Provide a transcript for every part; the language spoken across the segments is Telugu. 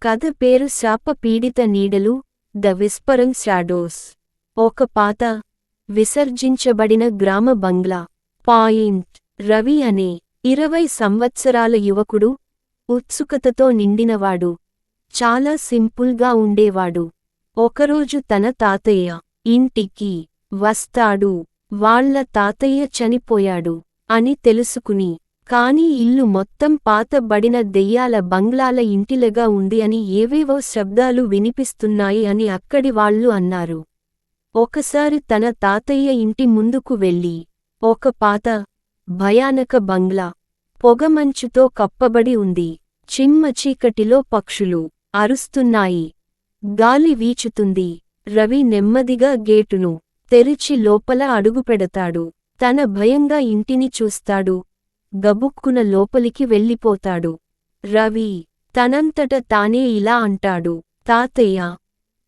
కథ పేరు శాప పీడిత నీడలు, ద విస్పరింగ్ షాడోస్. ఒక పాత, విసర్జించబడిన గ్రామ బంగ్లా. పాయింట్. రవి అనే 20 సంవత్సరాల యువకుడు, ఉత్సుకతతో నిండినవాడు. చాలా సింపుల్గా ఉండేవాడు. ఒకరోజు తన తాతయ్య ఇంటికి వస్తాడు. వాళ్ళ తాతయ్య చనిపోయాడు అని తెలుసుకుని, కాని ఇల్లు మొత్తం పాతబడిన దెయ్యాల బంగ్లాల ఇంటిలాగా ఉంది అని ఏవేవో శబ్దాలు వినిపిస్తున్నాయి అని అక్కడి వాళ్ళు అన్నారు. ఒకసారి తన తాతయ్య ఇంటి ముందుకు వెళ్ళి, ఒక పాత, భయానక బంగ్లా, పొగమంచుతో కప్పబడి ఉంది. చిమ్మ చీకటిలో పక్షులు అరుస్తున్నాయి. గాలి వీచుతుంది. రవి నెమ్మదిగా గేటును తెరిచి లోపల అడుగుపెడతాడు. తన భయంగా ఇంటిని చూస్తాడు. గబుక్కున లోపలికి వెళ్ళిపోతాడు. రవి తనంతట తానే ఇలా అంటాడు, తాతయ్య,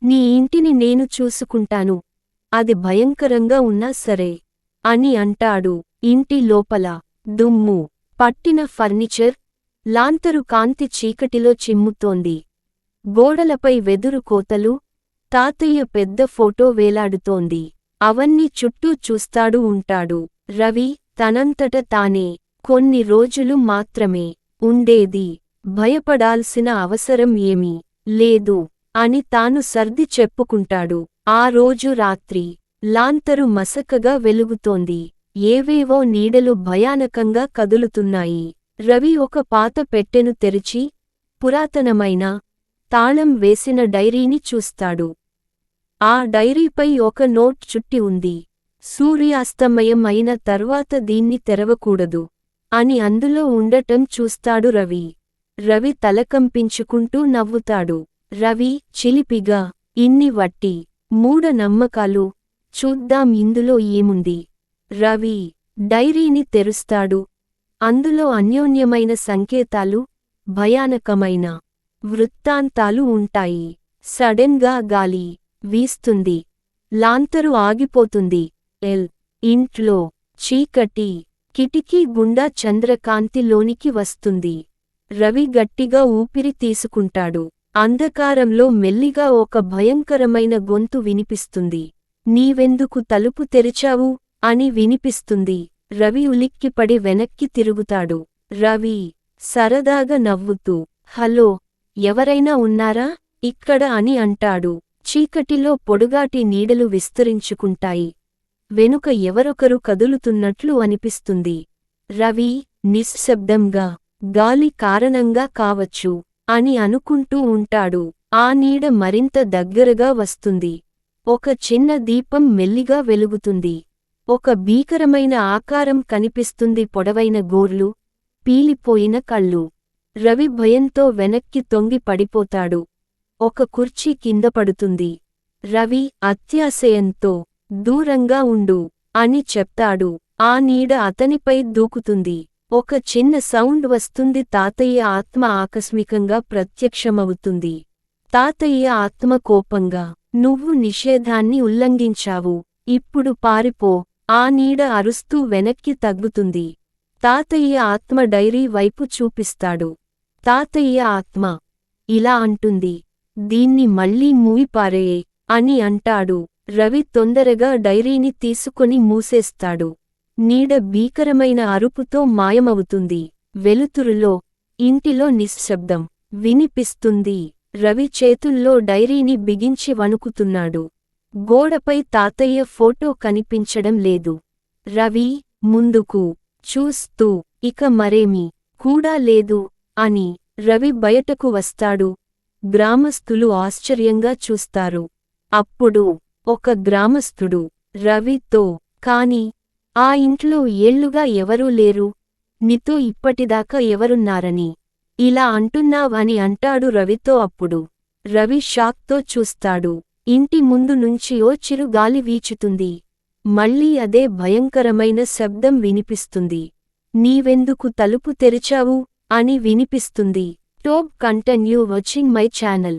నీ ఇంటిని నేను చూసుకుంటాను, అది భయంకరంగా ఉన్నా సరే అని అంటాడు. ఇంటి లోపల దుమ్ము పట్టిన ఫర్నిచర్, లాంతరు కాంతి చీకటిలో చిమ్ముతోంది. గోడలపై వెదురు కోతలు, తాతయ్య పెద్ద ఫోటో వేలాడుతోంది. అవన్నీ చుట్టూ చూస్తాడు ఉంటాడు. రవి తనంతట తానే, కొన్ని రోజులు మాత్రమే ఉండేది, భయపడాల్సిన అవసరం ఏమీ లేదు అని తాను సర్ది చెప్పుకుంటాడు. ఆ రోజు రాత్రి లాంతరు మసకగా వెలుగుతోంది. ఏవేవో నీడలు భయానకంగా కదులుతున్నాయి. రవి ఒక పాత పెట్టెను తెరిచి, పురాతనమైన, తాళం వేసిన డైరీని చూస్తాడు. ఆ డైరీపై ఒక నోట్ చుట్టి ఉంది. సూర్యాస్తమయం అయిన తర్వాత దీన్ని తెరవకూడదు అని అందులో ఉండటం చూస్తాడు రవి. రవి తలకంపించుకుంటూ నవ్వుతాడు. రవి చిలిపిగా, ఇన్ని వట్టి మూఢ నమ్మకాలు, చూద్దాం ఇందులో ఏముంది. రవి డైరీని తెరుస్తాడు. అందులో అన్యోన్యమైన సంకేతాలు, భయానకమైన వృత్తాంతాలు ఉంటాయి. సడెన్గా గాలి వీస్తుంది. లాంతరు ఆగిపోతుంది. ఇంట్లో చీకటి. కిటికీ గుండా చంద్రకాంతి లోనికి వస్తుంది. రవి గట్టిగా ఊపిరి తీసుకుంటాడు. అంధకారంలో మెల్లిగా ఒక భయంకరమైన గొంతు వినిపిస్తుంది. నీవెందుకు తలుపు తెరిచావు అని వినిపిస్తుంది. రవి ఉలిక్కిపడి వెనక్కి తిరుగుతాడు. రవి సరదాగా నవ్వుతూ, హలో, ఎవరైనా ఉన్నారా ఇక్కడ అని అంటాడు. చీకటిలో పొడుగాటి నీడలు విస్తరించుకుంటాయి. వెనుక ఎవరొకరు కదులుతున్నట్లు అనిపిస్తుంది. రవి నిశ్శబ్దంగా, గాలి కారణంగా కావచ్చు అని అనుకుంటూ ఉంటాడు. ఆ నీడ మరింత దగ్గరగా వస్తుంది. ఒక చిన్న దీపం మెల్లిగా వెలుగుతుంది. ఒక భీకరమైన ఆకారం కనిపిస్తుంది. పొడవైన గోర్లు, పీలిపోయిన కళ్ళు. రవి భయంతో వెనక్కి తొంగి పడిపోతాడు. ఒక కుర్చీ కింద పడుతుంది. రవి అత్యాశయంతో, దూరంగా ఉండు అని చెప్తాడు. ఆ నీడ అతనిపై దూకుతుంది. ఒక చిన్న సౌండ్ వస్తుంది. తాతయ్య ఆత్మ ఆకస్మికంగా ప్రత్యక్షమవుతుంది. తాతయ్య ఆత్మ కోపంగా, నువ్వు నిషేధాన్ని ఉల్లంఘించావు, ఇప్పుడు పారిపో. ఆ నీడ అరుస్తూ వెనక్కి తగ్గుతుంది. తాతయ్య ఆత్మ డైరీ వైపు చూపిస్తాడు. తాతయ్య ఆత్మ ఇలా అంటుంది, దీన్ని మళ్ళీ మూయిపారేయే అని అంటాడు. రవి తొందరగా డైరీని తీసుకొని మూసేస్తాడు. నీడ భీకరమైన అరుపుతో మాయమవుతుంది. వెలుతురులో ఇంటిలో నిశ్శబ్దం వినిపిస్తుంది. రవి చేతుల్లో డైరీని బిగించి వణుకుతున్నాడు. గోడపై తాతయ్య ఫోటో కనిపించడం లేదు. రవి ముందుకు చూస్తూ, ఇక మరేమీ కూడా లేదు అని. రవి బయటకు వస్తాడు. గ్రామస్థులు ఆశ్చర్యంగా చూస్తారు. అప్పుడు ఒక గ్రామస్థుడు రవితో, కాని ఆ ఇంట్లో ఏళ్లుగా ఎవరూ లేరు, నీతో ఇప్పటిదాకా ఎవరున్నారని ఇలా అంటున్నావని అంటాడు రవితో. అప్పుడు రవి షాక్తో చూస్తాడు. ఇంటి ముందు నుంచి ఓ చిరు గాలి వీచుతుంది. మళ్ళీ అదే భయంకరమైన శబ్దం వినిపిస్తుంది. నీవెందుకు తలుపు తెరిచావు అని వినిపిస్తుంది. Top continue watching my channel.